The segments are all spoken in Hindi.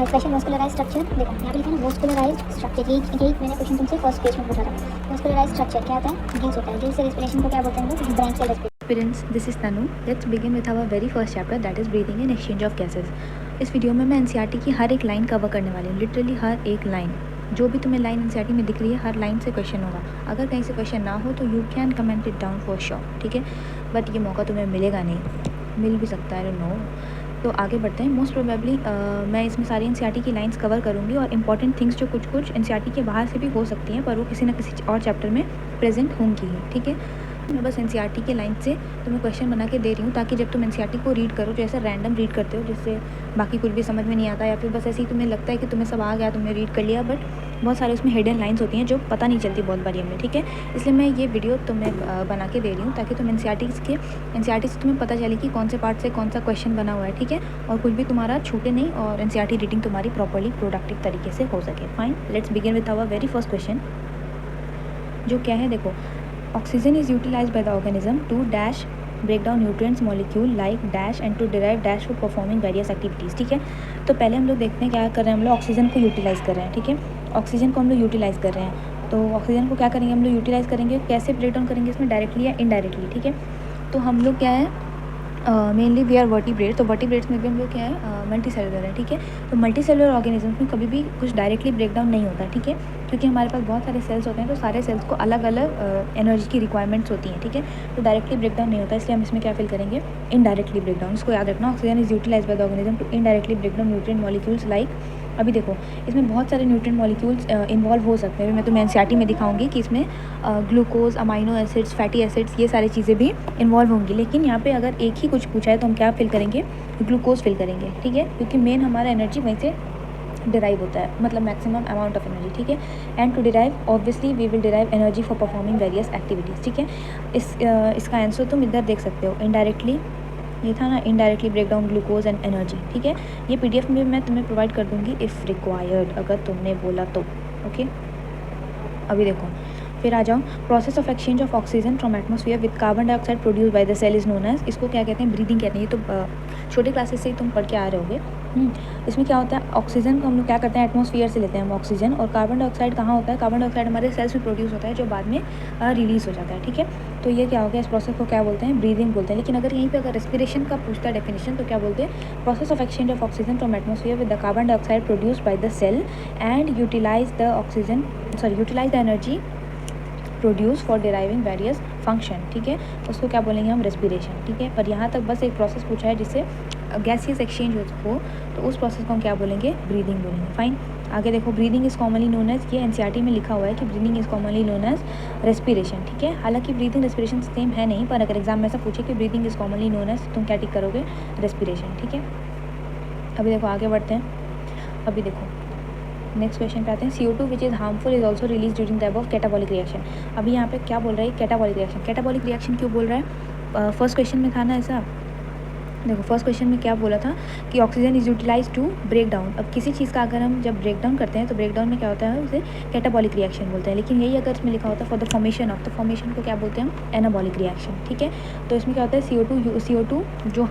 स्पेशल वास्कुलराइज्ड स्ट्रक्चर, देखो यहाँ पे लिखा है ना वास्कुलराइज्ड स्ट्रक्चर, यही मैंने क्वेश्चन तुमसे फर्स्ट पेज में पूछा था। वास्कुलराइज्ड स्ट्रक्चर क्या होता है? गिल्स होता है। गिल्स से रेस्पिरेशन को क्या बोलते हैं? Branchial respiration. Friends, this is Tanu. Let's begin with our very first chapter, that is breathing and exchange of gases. इस वीडियो में मैं एनसीईआरटी की हर एक लाइन कवर करने वाली हूँ, लिटरली हर एक लाइन। जो भी तुम्हें लाइन एनसीईआरटी में दिख रही है, हर लाइन से क्वेश्चन होगा। अगर कहीं से क्वेश्चन ना हो तो you can comment it down for sure, ठीक है। बट ये मौका तुम्हें मिलेगा नहीं, मिल भी सकता है, आई डोंट नो। तो आगे बढ़ते हैं। मोस्ट प्रोबेबली मैं इसमें सारी एनसीईआरटी की लाइंस कवर करूँगी और इंपॉर्टेंट थिंग्स जो कुछ एनसीईआरटी के बाहर से भी हो सकती हैं, पर वो किसी न किसी और चैप्टर में प्रेजेंट होंगी ही, ठीक है। मैं बस एनसीईआरटी के लाइन से तुम्हें क्वेश्चन बना के दे रही हूँ, ताकि जब तुम एनसीईआरटी को रीड करो, जो ऐसा रैंडम रीड करते हो जिससे बाकी कुछ भी समझ में नहीं आता, या फिर बस ऐसे ही तुम्हें लगता है कि तुम्हें सब आ गया, तुमने रीड कर लिया, बट बहुत सारे उसमें हिडन लाइंस होती हैं जो पता नहीं चलती बहुत बारी हमें, ठीक है। इसलिए मैं ये वीडियो तुम्हें बना के दे रही हूँ, ताकि तुम एनसीईआरटी से तुम्हें पता चले कि कौन से पार्ट से कौन सा क्वेश्चन बना हुआ है, ठीक है। और कुछ भी तुम्हारा छूटे नहीं और एनसीईआरटी रीडिंग तुम्हारी प्रॉपरली प्रोडक्टिव तरीके से हो सके। Fine, let's begin with our very first question, जो क्या है, देखो। Oxygen is utilized by the organism to dash break down nutrients molecule like dash and to derive dash for performing various activities, ठीक है। तो पहले हम लोग देखते हैं क्या कर रहे हैं हम लोग, ऑक्सीजन को यूटिलाइज़ कर रहे हैं, ठीक है। ऑक्सीजन को हम लोग यूटिलाइज़ कर रहे हैं, तो ऑक्सीजन को क्या करेंगे हम लोग, यूटिलाइज़ करेंगे। कैसे ब्रेक डाउन करेंगे इसमें, डायरेक्टली या इनडायरेक्टली, ठीक है। तो हम लोग क्या है, मेनली वी आर वर्टिब्रेट, तो वर्टिब्रेट्स में भी हम लोग क्या है, मल्टी सेलुलर है, ठीक है। तो मल्टी सेलुलर ऑर्गेनिज्म में कभी भी कुछ डायरेक्टली ब्रेक डाउन नहीं होता, ठीक है, क्योंकि हमारे पास बहुत सारे सेल्स होते हैं, तो सारे सेल्स को अलग अलग एनर्जी की रिक्वायरमेंट्स होती हैं, ठीक है। तो डायरेक्टली ब्रेक डाउन नहीं होता, इसलिए हम इसमें क्या फिल करेंगे, इनडायरेक्टली ब्रेक डाउन। इसको याद रखना, oxygen is utilise by the organism to indirectly break down nutrient molecules like. अभी देखो, इसमें बहुत सारे न्यूट्रिएंट मॉलिक्यूल्स इन्वॉल्व हो सकते हैं। मैं तुम्हें एनसीईआरटी में दिखाऊंगी कि इसमें glucose, amino acids, fatty acids, ये सारी चीज़ें भी इन्वॉल्व होंगी। लेकिन यहाँ पे अगर एक ही कुछ पूछा है तो हम क्या फिल करेंगे, ग्लूकोज फिल करेंगे, ठीक है, क्योंकि मेन हमारा एनर्जी वहीं से डिराइव होता है, मतलब मैक्सिमम अमाउंट ऑफ एनर्जी, ठीक है। And to derive obviously we will derive energy for performing various activities, ठीक है। इसका आंसर तुम इधर देख सकते हो, इनडायरेक्टली, ये था ना, indirectly break down glucose and energy, ठीक है। ये पीडीएफ में मैं तुम्हें प्रोवाइड कर दूंगी इफ़ रिक्वायर्ड, अगर तुमने बोला तो, ओके। अभी देखो, फिर आ जाओ, process of exchange of oxygen from atmosphere with carbon dioxide produce by the cell is known as, इसको क्या कहते हैं, ब्रीदिंग कहते हैं। ये तो छोटे क्लासेस से ही तुम पढ़ के आ रहे होगे। इसमें क्या होता है, ऑक्सीजन को हम लोग क्या करते हैं, एटमॉस्फेयर से लेते हैं हम ऑक्सीजन, और कार्बन डाइऑक्साइड कहाँ होता है, कार्बन डाइऑक्साइड हमारे सेल्स में प्रोड्यूस होता है, जो बाद में रिलीज हो जाता है, ठीक है। तो ये क्या हो गया, इस प्रोसेस को क्या बोलते हैं, ब्रीदिंग बोलते हैं। लेकिन अगर यहीं पे अगर रेस्पिरेशन का पूछता है डेफिनेशन, तो क्या बोलते हैं, process of exchange of oxygen from atmosphere with the carbon dioxide produced by the cell and utilize the energy produce for deriving various function, ठीक है। उसको क्या बोलेंगे हम, रेस्पिरेशन, ठीक है। पर यहाँ तक बस एक प्रोसेस पूछा है जिससे गैसियस एक्सचेंज हो, तो उस प्रोसेस को हम क्या बोलेंगे, ब्रीदिंग बोलेंगे। फाइन, आगे देखो, breathing is commonly known as, ये एनसीईआरटी में लिखा हुआ है कि breathing is commonly known as respiration, ठीक है। हालांकि ब्रीदिंग रेस्पिरेशन सेम है नहीं, पर अगर एग्जाम में ऐसा पूछे कि breathing is commonly known as, तुम क्या टिक करोगे, रेस्पिरेशन, ठीक है। अभी देखो आगे बढ़ते हैं। अभी देखो नेक्स्ट क्वेश्चन पे आते हैं, CO2 which is harmful is also release during the above catabolic reaction. अभी यहाँ पे क्या बोल रहा है, कैटाबॉलिक रिएक्शन। कैटाबॉलिक रिएक्शन क्यों बोल रहा है, फर्स्ट क्वेश्चन में था ना ऐसा। देखो फर्स्ट क्वेश्चन में क्या बोला था कि oxygen is utilize to break down. अब किसी चीज़ का अगर हम जब ब्रेक डाउन करते हैं तो ब्रेक डाउन में क्या होता है, उसे कैटाबॉलिक रिएक्शन बोलते हैं। लेकिन यही अगर इसमें लिखा होता है for the formation of, the formation को क्या बोलते हैं हम, एनाबॉलिक रिएक्शन, ठीक है। तो इसमें क्या होता है, CO2 जो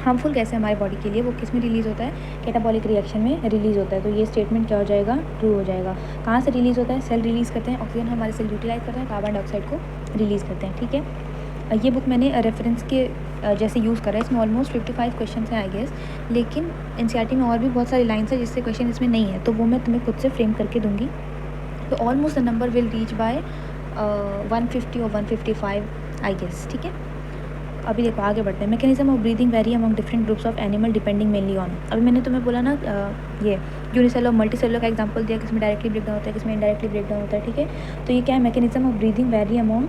हार्मफुल कैसे हमारे बॉडी के लिए, वो किस में रिलीज़ होता है, कैटाबॉलिक रिएक्शन में रिलीज़ होता है। तो ये स्टेटमेंट क्या हो जाएगा, ट्रू हो जाएगा। कहाँ से रिलीज़ होता है, सेल रिलीज़ करते हैं, ऑक्सीजन हमारे सेल यूटिलाइज करते हैं, कार्बन डाइऑक्साइड को रिलीज़ करते हैं, ठीक है। ये बुक मैंने रेफरेंस के जैसे यूज़ करा है, इसमें ऑलमोस्ट 55 क्वेश्चन हैं आई गेस। लेकिन एनसीईआरटी में और भी बहुत सारी लाइन्स है जिससे क्वेश्चन इसमें नहीं है, तो वो मैं तुम्हें खुद से फ्रेम करके दूँगी। तो almost the number will reach by 150 और 155 आई गेस, ठीक है। अभी देखो आगे बढ़ते हैं, mechanism of breathing very among different groups of animal depending mainly on. अभी मैंने तुम्हें बोला ना, ये यूनिसेलुलर और मल्टीसेलुलर का एग्जांपल दिया, किसमें डायरेक्टली ब्रेक डाउन होता है, किसमें इनडायरेक्टली ब्रेक डाउन होता है, ठीक है। तो ये क्या है, mechanism of breathing very among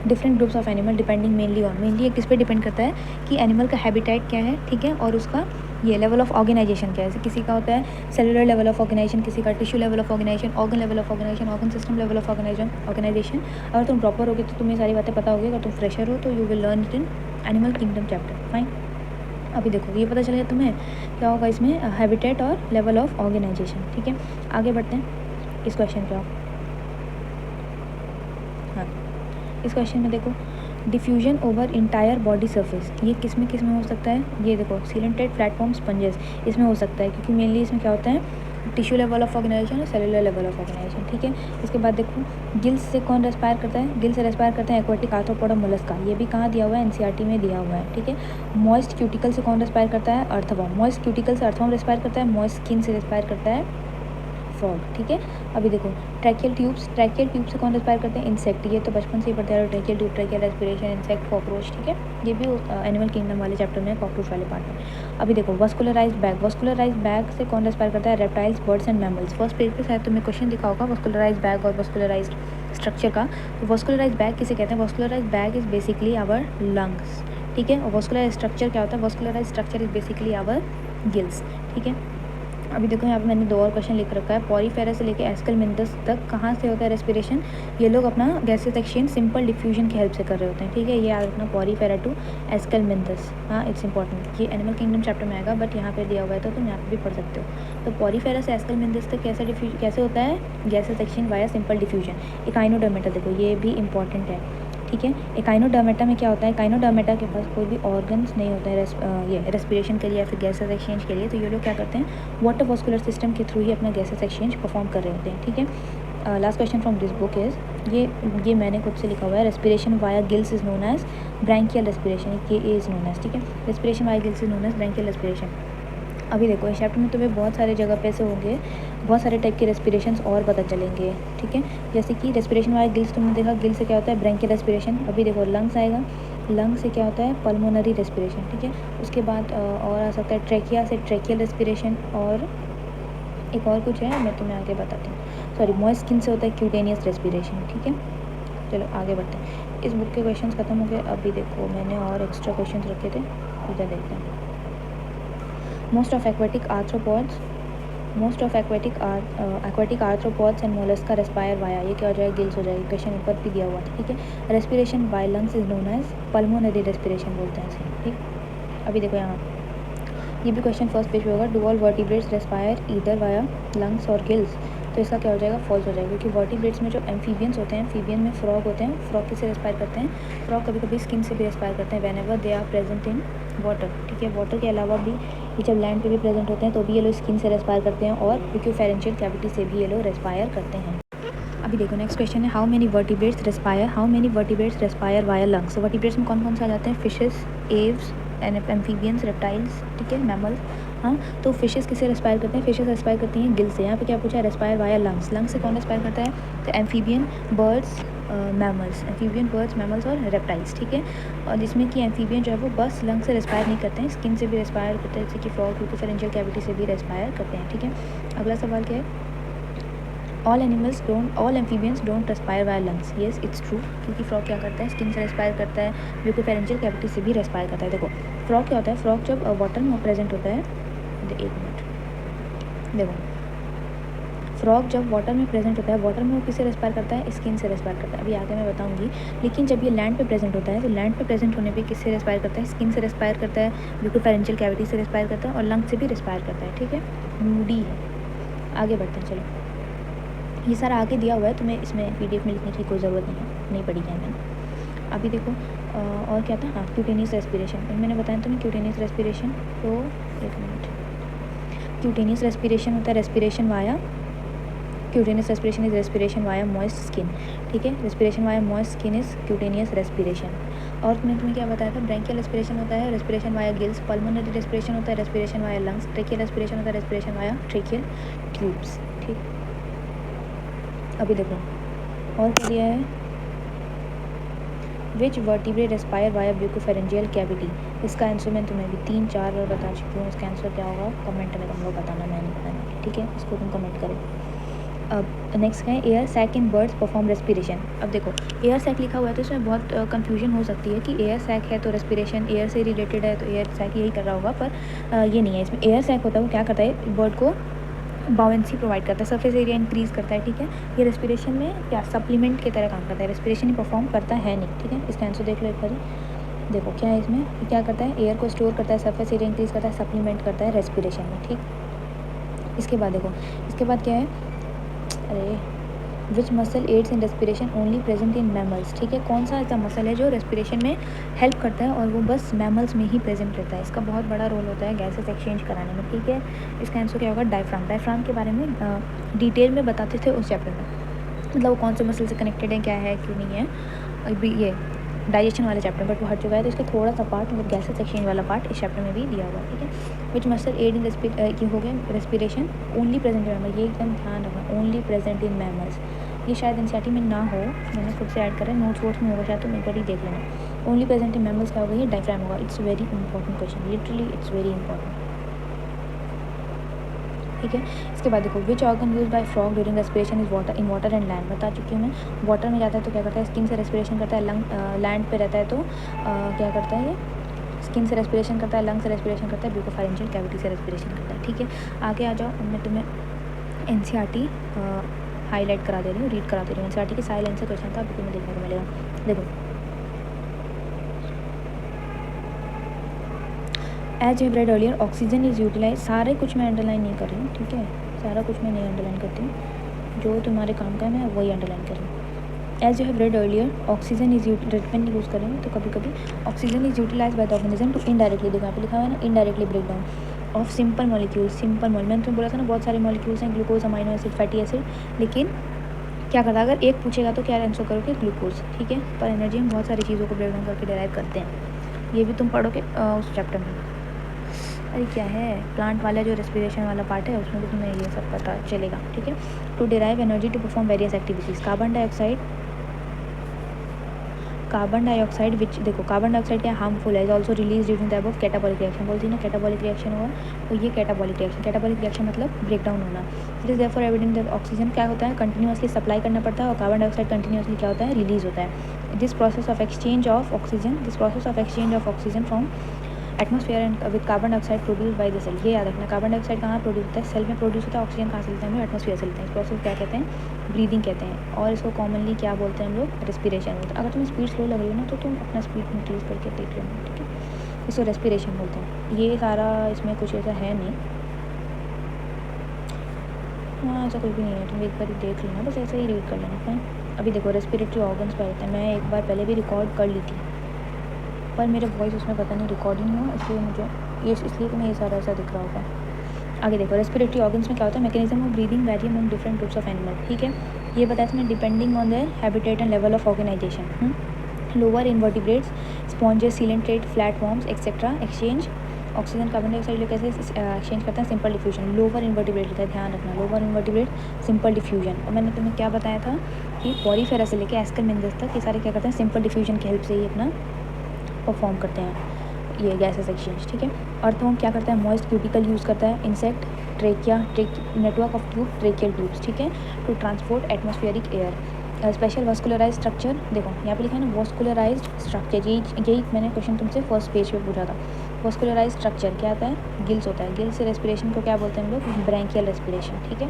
different groups of animal depending mainly on. Mainly ये किस पे डिपेंड करता है कि एनिमल का हैबिटेट क्या है, ठीक है, और उसका ये लेवल ऑफ ऑर्गेनाइजेशन क्या है। जैसे किसी का होता है सेलुलर लेवल ऑफ ऑर्गेनाइजेशन, किसी का tissue level of organisation, organ level of organisation, organ system level of organisation. अगर तुम प्रॉपर होगे तो तुम्हें सारी बातें पता होगी, अगर तुम फ्रेशर हो तो you will learn it in animal kingdom chapter. Fine, अभी देखो ये पता चलेगा तुम्हें क्या होगा इसमें, हैबिटेट और लेवल ऑफ ऑर्गेनाइजेशन, ठीक है। आगे बढ़ते हैं, इस क्वेश्चन पे आओ। हाँ, इस क्वेश्चन में देखो diffusion over entire body surface, ये किस में हो सकता है? ये देखो सीलेंटेड प्लेटफॉर्म स्पंजेस, इसमें हो सकता है क्योंकि मेनली इसमें क्या होता है, टिश्यू लेवल ऑफ ऑर्गेनाइजेशन और सेलुलर लेवल ऑफ ऑर्गेनाइजेशन, ठीक है। इसके बाद देखो गिल्स से कौन रेस्पायर करता है? गिल से रेस्पायर करते हैं एक्वाटिक आर्थ्रोपोडा मोलस्का, ये भी कहाँ दिया हुआ है? एनसीईआरटी में दिया हुआ है, ठीक है। मॉइस्ट क्यूटिकल से कौन रेस्पायर करता है? अर्थवर्म, मॉइस्ट क्यूटिकल से अर्थवर्म रेस्पायर करता है, मॉइस्ट स्किन से रेस्पायर करता है फ्रॉग, ठीक है। अभी देखो ट्रैकियल ट्यूब से कौन रेस्पायर करते हैं? इंसेक्ट, ये तो बचपन से ही पढ़ते हैं, tracheal tube, tracheal respiration, insect, cockroach, ठीक है। ये भी एनिमल किंगडम वाले चैप्टर में, कॉकरोच वाले पार्ट में। अभी देखो वस्कुलराइज्ड बैग से कौन रेस्पायर करता है? Reptiles, birds and mammals. First page पे शायद तुम्हें क्वेश्चन दिखा होगा वस्कुलराइज्ड बैग और वस्कुलराइज्ड स्ट्रक्चर का। तो वस्कुलराइज्ड बैग किसे कहते हैं? Vascularized bag is basically our lungs, ठीक है। और वस्कुलराइज्ड स्ट्रक्चर क्या होता है? Vascularized structure is basically our gills, ठीक है। अभी देखो यहाँ पे मैंने 2 और क्वेश्चन लिख रखा है। पॉरीफेरा से लेके एस्केलमेंथस तक कहाँ से होता है रेस्पिरेशन? ये लोग अपना गैसेस एक्सचेंज सिंपल डिफ्यूजन की हेल्प से कर रहे होते हैं, ठीक है। ये याद रखना, पॉरीफेरा टू एस्केलमेंथस, हाँ इट्स इंपॉर्टेंट। ये एनिमल किंगडम चैप्टर में आएगा बट यहाँ पे दिया हुआ है तो तुम यहाँ पे भी पढ़ सकते हो। तो पॉरीफेरा से एस्केलमेंथस तक कैसे होता है? Gases exchange via simple diffusion. Echinodermata देखो ये भी इंपॉर्टेंट है, ठीक है। इकाइनोडर्मेटा में क्या होता है? इकाइनोडर्मेटा के पास कोई भी ऑर्गन्स नहीं होते हैं ये रेस्पिरेशन के लिए या फिर गैसेस एक्सचेंज के लिए। तो ये लोग क्या करते हैं? वाटर वास्कुलर सिस्टम के थ्रू ही अपना गैसेस एक्सचेंज परफॉर्म कर रहे होते हैं, ठीक है। Last question from this book is, ये मैंने खुद से लिखा हुआ है, respiration via gills is known as branchial respiration, के इज नोन एज, ठीक है। Respiration via gills is known as branchial respiration. अभी देखो इस चैप्टर में तुम्हें बहुत सारे जगह पे से होंगे, बहुत सारे टाइप के रेस्पिरेशंस और पता चलेंगे, ठीक है। जैसे कि रेस्पिरेशन वाला गिल्स तुमने देखा, गिल से क्या होता है? Branchial respiration. अभी देखो लंग्स आएगा, लंग से क्या होता है? पल्मोनरी रेस्पिरेशन, ठीक है। उसके बाद और आ सकता है ट्रैकिया से ट्रैकियल रेस्पिरेशन, और एक और कुछ है मैं तुम्हें आगे बताती हूँ। सॉरी, मॉइस्ट स्किन से होता है क्यूटेनियस रेस्पिरेशन, ठीक है। चलो आगे बढ़ते हैं। इस बुक के क्वेश्चन खत्म हो गए। अभी देखो मैंने और एक्स्ट्रा क्वेश्चन रखे थे, इधर देखते हैं। Most of aquatic arthropods and Mollusca respire via, ये क्या हो जाएगा? गिल्स हो जाएगी। क्वेश्चन ऊपर भी दिया हुआ था, ठीक है। Respiration by lungs is known as pulmonary respiration बोलते हैं इसे, ठीक। अभी देखो यहाँ ये भी क्वेश्चन फर्स्ट पेज पे होगा। Do all vertebrates respire either via lungs और गिल्स? तो इसका क्या हो जाएगा? फॉल्स हो जाएगा, क्योंकि वर्टिब्रेट्स में जो एम्फीबियंस होते हैं, एम्फीबियन में फ्रॉग होते हैं, फ्रॉग किससे रेस्पायर करते हैं? फ्रॉग कभी कभी स्किन से भी रेस्पायर करते हैं, whenever they are present in water, ठीक है। वाटर के अलावा भी ये जब लैंड पे भी प्रेजेंट होते हैं तो भी ये लोग स्किन से रेस्पायर करते हैं, और ब्यूकोफेरेंशियल कैविटी से भी ये लोग रेस्पायर करते हैं। अभी देखो नेक्स्ट क्वेश्चन है, how many vertebrates respire via lungs? तो वर्टिब्रेट्स में कौन कौन से आ जाते हैं? फिशेस, एव्स, एम्फीबियंस, रेप्टाइल्स, ठीक है, मैमल्स। हाँ, तो फिशेस किससे रेस्पायर करते हैं? फिशेस रेस्पायर करती हैं गिल से। यहाँ पे क्या पूछा है? Respire via lungs. लंग्स से कौन रेस्पायर करता है? तो एम्फीबियन, बर्ड्स, मैमल्स और रेप्टाइल्स, ठीक है। और जिसमें कि एम्फीबियन जो है वो बस लंग से रेस्पायर नहीं करते हैं, स्किन से भी रेस्पायर करते हैं, जैसे कि फ्रॉग ब्यूकोफेरेंशियल कैविटी से भी रेस्पायर करते हैं, ठीक है। अगला सवाल क्या है? All amphibians don't respire via lungs. Yes it's true, क्योंकि फ्रॉग क्या करता है? स्किन से रेस्पायर करता है, ब्यूकोफेरेंशियल कैविटी से भी रेस्पायर करता है। देखो फ्रॉग क्या होता है? फ्रॉग जब वाटर में प्रेजेंट होता है, एक मिनट, देखो फ्रॉग जब वाटर में प्रेजेंट होता है, वाटर में वो किससे रेस्पायर करता है? स्किन से रेस्पायर करता है, अभी आगे मैं बताऊंगी। लेकिन जब ये लैंड पे प्रेजेंट होता है, तो लैंड पे प्रेजेंट होने पे किससे रेस्पायर करता है? स्किन से रेस्पायर करता है, ब्यूकोफेरेंशियल कैविटी से रेस्पायर करता है, और लंग से भी रेस्पायर करता है, ठीक है। मूडी है। आगे बढ़ते हैं, चलो ये सारा आगे दिया हुआ है, तुम्हें इसमें PDF में लिखने की कोई ज़रूरत नहीं पड़ी है मैंने। अभी देखो और क्या था? हाँ, क्यूटेनियस रेस्पिरेशन। मैंने बताया तुम्हें क्यूटेनियस रेस्पिरेशन, तो एक मिनट, क्यूटेनियस रेस्पिरेशन होता है respiration via, cutaneous respiration is respiration via moist skin, ठीक है। Respiration via moist skin is cutaneous respiration. और मैंने तुम्हें क्या बताया था? ब्रैंकियल रेस्पिरेशन होता है respiration via gills, pulmonary respiration होता है respiration via lungs, tracheal respiration होता है रेस्पिरेशन वाया ट्रेकियल ट्यूब्स, ठीक। अभी देखो और क्या दिया है? विच वर्टिब्रेट रेस्पायर वाया ब्यूकोफेरेंशियल कैविटी? इसका आंसर मैं तुम्हें भी 3-4 बार बता चुकी हूँ। इसका आंसर क्या होगा कमेंट में तुम लोग बताना, मैं नहीं बताना, ठीक है। इसको तुम कमेंट करो। अब नेक्स्ट है air sac in birds perform respiration. अब देखो एयर सैक लिखा हुआ है तो इसमें बहुत कंफ्यूजन हो सकती है कि एयर सैक है तो रेस्पिरेशन एयर से रिलेटेड है, तो एयर सैक यही कर रहा होगा, पर ये नहीं है। इसमें एयर सैक होता है वो क्या करता है? बर्ड को बाउंसी प्रोवाइड करता है, सरफेस एरिया इंक्रीज़ करता है, ठीक है। ये रेस्पिरेशन में क्या सप्लीमेंट की तरह काम करता है, रेस्पिरेशन ही परफॉर्म करता है नहीं, ठीक है। इसका आंसर देख लो एक बार। देखो क्या है इसमें, ये क्या करता है? एयर को स्टोर करता है, सरफेस एरिया इंक्रीज़ करता है, सप्लीमेंट करता है रेस्पिरेशन में, ठीक। इसके बाद देखो, इसके बाद क्या है? अरे which muscle aids in respiration only present in mammals, ठीक है, कौन सा ऐसा मसल है जो रेस्पिरेशन में हेल्प करता है और वो बस मैमल्स में ही प्रेजेंट रहता है। इसका बहुत बड़ा रोल होता है गैसेस एक्सचेंज कराने में, ठीक है। इसका आंसर क्या होगा, डायफ्राम। डायफ्राम के बारे में डिटेल में बताते थे उस चैप्टर में, मतलब वो कौन से मसल से कनेक्टेड है, क्या है, क्यों नहीं है, अभी ये डाइजेशन वाले चैप्टर बट वो हट चुका है, तो इसका थोड़ा सा पार्ट मतलब गैसेस एक्सचेंज वाला पार्ट इस चैप्टर में भी दिया हुआ है, ठीक है। विच मसल एड इन ये हो गया respiration only present in mammals, ये एकदम ध्यान रखना, ओनली प्रेजेंट इन मैमल्स। ये शायद एनसीईआरटी में ना हो, मैंने खुद से ऐड करा है, नोट्स वोट्स में होगा शायद, तो मैं पर ही देख लेना। ओनली प्रेजेंट इन मैमल्स क्या होगा, ये डायफ्राम होगा। It's very important question, literally it's very important, ठीक है। इसके बाद देखो, which organ use by frog during respiration is water, in water and land, बता चुकी हूँ मैं। वाटर में जाता है तो क्या करता है, स्किन से रेस्पिरेशन करता है, लंग लैंड पे रहता है तो क्या करता है, ये स्किन से रेस्पिरेशन करता है, लंग से रेस्पिरेशन करता है, ब्यूकोफारेंजियल कैविटी से रेस्पिरेशन करता है, ठीक है। आगे आ जाओ, मैं तुम्हें एनसीईआरटी हाईलाइट करा दे रही हूँ, रीड करा दे रही हूँ। एनसीईआरटी के साइलेंस से क्वेश्चन था, अभी तुम्हें देखने को मिलेगा। देखो, as have read earlier oxygen is utilize, सारे कुछ मैं अंडरलाइन नहीं कर रही हूँ, ठीक है, सारा कुछ मैं नहीं अंडरलाइन करती हूँ, जो तुम्हारे काम का है मैं वही अंडरलाइन कर रही हूँ। As you have read earlier oxygen is red pen use करेंगे तो कभी कभी oxygen is utilise by the organism to indirectly, देखो यहाँ पे लिखा हुआ है ना, indirectly break down of simple molecules, simple मैंने तुम्हें बोला था ना बहुत सारे मॉलिक्यूल्स हैं, glucose, amino acid, fatty acid, लेकिन क्या करता है, अगर एक पूछेगा तो क्या आंसर करोगे, ग्लूकोज, ठीक है। पर एनर्जी हम बहुत सारी चीज़ों को ब्रेक डाउन करके डिराइव करते हैं, ये भी तुम पढ़ोगे उस चैप्टर में। अरे क्या है, प्लांट वाला जो रेस्पिरेशन वाला पार्ट है उसमें भी तुम्हें ये सब पता चलेगा, ठीक है। To derive energy to perform various activities, carbon dioxide which, देखो कार्बन डाइऑक्साइड क्या हार्मफुल है, is also release during the above catabolic reaction, बोलती है ना कैटाबॉलिक रिएक्शन हुआ, तो ये कैटाबॉलिक रिएक्शन मतलब ब्रेक डाउन होना। It is therefore evident that oxygen क्या होता है, कंटिन्यूसली सप्लाई करना पड़ता है, और कार्बन डाइऑक्साइड कंटिन्यूसली क्या होता है, रिलीज होता है। This process of exchange of oxygen from atmosphere and with carbon dioxide produce by the cell, ये याद रखना, कार्बन डाइऑक्साइड कहाँ प्रोड्यूस होता है, सेल में प्रोड्यूस होता है, ऑक्सीजन कहाँ से लेते हैं हम लोग, एटमॉस्फेयर से लेते हैं। इस प्रोसेस क्या कहते हैं, ब्रीदिंग कहते हैं, और इसको कॉमनली क्या बोलते हैं हम लोग, रेस्पिरेशन बोलते हैं। अगर तुम्हें स्पीड स्लो लग रही है ना तो तुम अपना स्पीड इंक्रीज करके देख लेना, ठीक है। इसको रेस्पिरेशन बोलते हैं। ये सारा इसमें कुछ ऐसा है नहीं, हाँ ऐसा कुछ भी नहीं है, तुम एक बार ही देख लेना, बस ऐसे ही रीड कर लेना, फाइन। अभी देखो रेस्पिरेटरी ऑर्गन्स पर रहते हैं, मैं एक बार पहले भी रिकॉर्ड कर ली थी पर मेरे वॉइस उसमें पता नहीं रिकॉर्ड ही नहीं हुआ, इसलिए मुझे ये इसलिए तुम्हें ये सारा ऐसा दिख रहा होगा। आगे देखो, रेस्पिरेटरी ऑर्गन्स में क्या होता है, mechanism of breathing vary among different groups of animal, ठीक है। ये बताया इसमें depending on their habitat and level of organisation, lower invertebrates, sponges, coelenterate, flat worms etcetera exchange oxygen carbon dioxide लोग कैसे एक्सचेंज करते हैं, सिंपल डिफ्यूजन। लोअर इनवर्टिब्रेट होता है, ध्यान रखना, लोअर इनवर्टिब्रेट सिंपल डिफ्यूजन। और मैंने तुम्हें क्या बताया था कि पॉलीफेरा से लेकर एस्करमेंजस तक ये सारे क्या करते हैं, सिंपल डिफ्यूजन की हेल्प से ही अपना परफॉर्म करते हैं ये गैसेस एक्सचेंज, ठीक है। अर्थवर्म क्या करता है, मॉइस्ट क्यूटिकल यूज़ करता है, insect trachea network of tube tracheal tubes, ठीक है, to transport atmospheric air. Special vascularise structure, देखो यहाँ पे लिखा है ना वास्कुलराइज्ड स्ट्रक्चर, यही मैंने क्वेश्चन तुमसे फर्स्ट पेज पे पूछा था। वास्कुलराइज स्ट्रक्चर क्या होता है, गिल्स होता है, गिल्स से रेस्पिरेशन को क्या बोलते हैं हम लोग, ब्रैंकियल रेस्पिरेशन, ठीक है।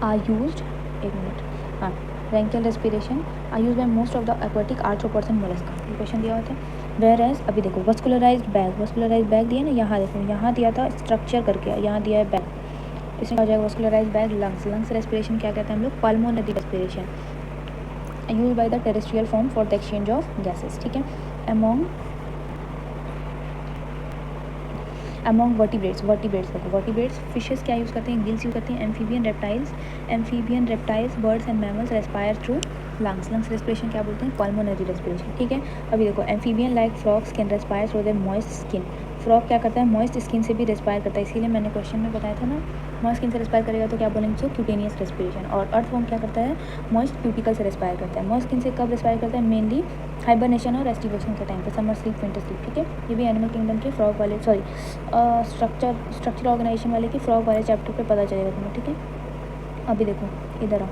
आर यूज्ड, एक मिनट, हाँ, branchial respiration are use by most of the aquatic arthropods mollusca, ये क्वेश्चन दिया होता है। वेयर एज, अभी देखो वास्कुलराइज्ड बैग दिया ना, यहाँ देखो यहाँ दिया था स्ट्रक्चर करके, यहाँ दिया है बैग, इसमें हो जाएगा वास्कुलराइज्ड बैग। लंग्स रेस्पिरेशन क्या कहते हैं हम लोग, pulmonary respiration, use by the terrestrial form for the exchange of gases, ठीक है। अमॉन्ग वर्टिब्रेट्स देखो, वर्टिब्रेट्स फिशेस क्या यूज़ करते हैं, गिल्स यूज़ करते हैं। Amphibian reptiles birds and mammals respire through lungs respiration क्या बोलते हैं, पल्मोनरी रेस्पिरेशन, ठीक है। अभी देखो, amphibian like frogs can respire through their moist skin, frog क्या करता है, मॉइस्ट स्किन से भी रेस्पायर करता है, इसीलिए मैंने क्वेश्चन में बताया था ना, मॉइस्ट स्किन से रेस्पायर करेगा तो क्या बोलेंगे, सो क्यूटेनियस रेस्पिरेशन। और अर्थवर्म क्या करता है, मॉइस्ट क्यूटिकल से रेस्पायर करता है। मॉइस्ट स्किन से कब रेस्पायर करता है, मेनली हाइबरनेशन और एस्टिवेशन के टाइम पे, समर स्लीप, विंटर स्लीप, ठीक है। ये भी एनिमल किंगडम के फ्रॉग वाले स्ट्रक्चर ऑर्गेनाइजेशन वाले की फ्रॉग वाले चैप्टर पे पता चलेगा तुम्हें, ठीक है। अभी देखो इधर आओ,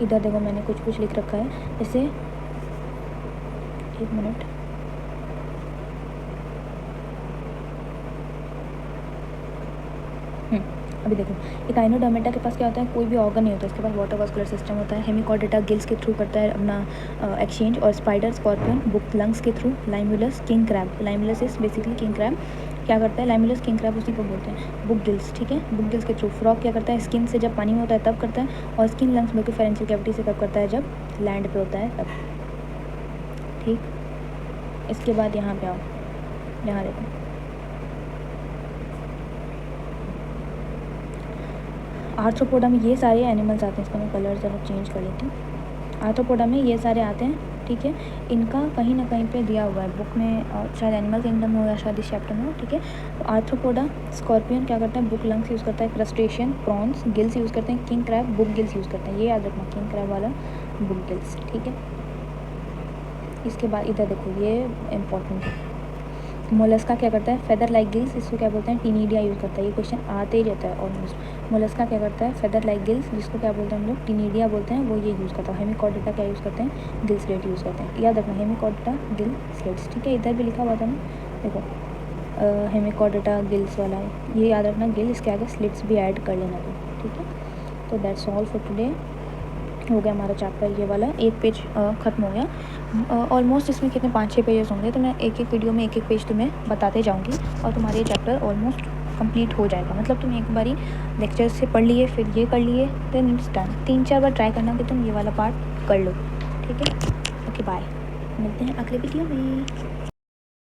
इधर देखो मैंने कुछ लिख रखा है, जैसे एक मिनट, अभी देखो, इकाइनोडर्मेटा के पास क्या होता है, कोई भी ऑर्गन नहीं होता, इसके पास वाटर वास्कुलर सिस्टम होता है। हेमिकॉर्डेटा गिल्स के थ्रू करता है अपना एक्सचेंज, और स्पाइडर, स्कॉर्पियन, बुक लंग्स के through. Limulus king crab, limulus is basically king crab, क्या करता है, लाइमुलस किंग क्रैब उसी को बोलते हैं। बुक गिल्स, ठीक है, बुक गिल्स के थ्रू। फ्रॉग क्या करता है, स्किन से जब पानी में होता है तब करता है, और स्किन लंग्स ब्रोकी फेरेंशियल कैविटी से कब करता है, जब लैंड पे होता है तब, ठीक। इसके बाद यहाँ पे आओ, यहाँ देखो, आर्थ्रोपोडा में ये सारे एनिमल्स आते हैं। इसका मैं कलर ज़रा चेंज कर लेती हूँ। आर्थ्रोपोडा में ये सारे आते हैं, ठीक है। इनका कहीं ना कहीं पे दिया हुआ है बुक में, शायद एनिमल किंगडम हो या शायद इस चैप्टर में हो, ठीक है। तो आर्थ्रोपोडा, स्कॉर्पियन क्या करता है, बुक लंग्स यूज़ करता है, क्रस्टेशियन प्रॉन्स गिल्स यूज़ करते हैं, king crab book gills use करते हैं। ये याद रखना, किंग क्रैब वाला बुक गिल्स, ठीक है। इसके बाद इधर देखो, ये इम्पोर्टेंट है। मोलस्का क्या करता है, फेदर लाइक गिल्स, इसको क्या बोलते हैं, टीनिडिया यूज़ करता है। ये क्वेश्चन आते ही रहता है ऑलमोस्ट। मोलस्का क्या करता है, फेदर लाइक गिल्स, जिसको क्या बोलते हैं हम लोग, टीनिडिया बोलते हैं, वो ये यूज़ करता है। हेमिकॉर्डेटा क्या यूज़ करते हैं, गिल स्लेट यूज़ करते हैं। याद रखना, हेमिकॉर्डेटा गिल स्लेट्स, ठीक है। इधर भी लिखा हुआ था ना, देखो, हेमिकॉर्डेटा गिल्स वाला, ये याद रखना, गिल, इसके आगे स्लिट्स भी ऐड कर लेना तो, ठीक है। तो दैट्स ऑल फॉर टुडे। हो गया हमारा चैप्टर ये वाला, एक पेज ख़त्म हो गया। ऑलमोस्ट इसमें कितने 5-6 पेजेस होंगे, तो मैं एक एक वीडियो में एक एक पेज तुम्हें बताते जाऊंगी, और तुम्हारे ये चैप्टर ऑलमोस्ट कंप्लीट हो जाएगा। मतलब तुम एक बारी लेक्चर से पढ़ लिए, फिर ये कर लिए, देन इट्स डन। 3-4 बार ट्राई करना कि तुम ये वाला पार्ट कर लो, ठीक है। ओके बाय, मिलते हैं अगले वीडियो में।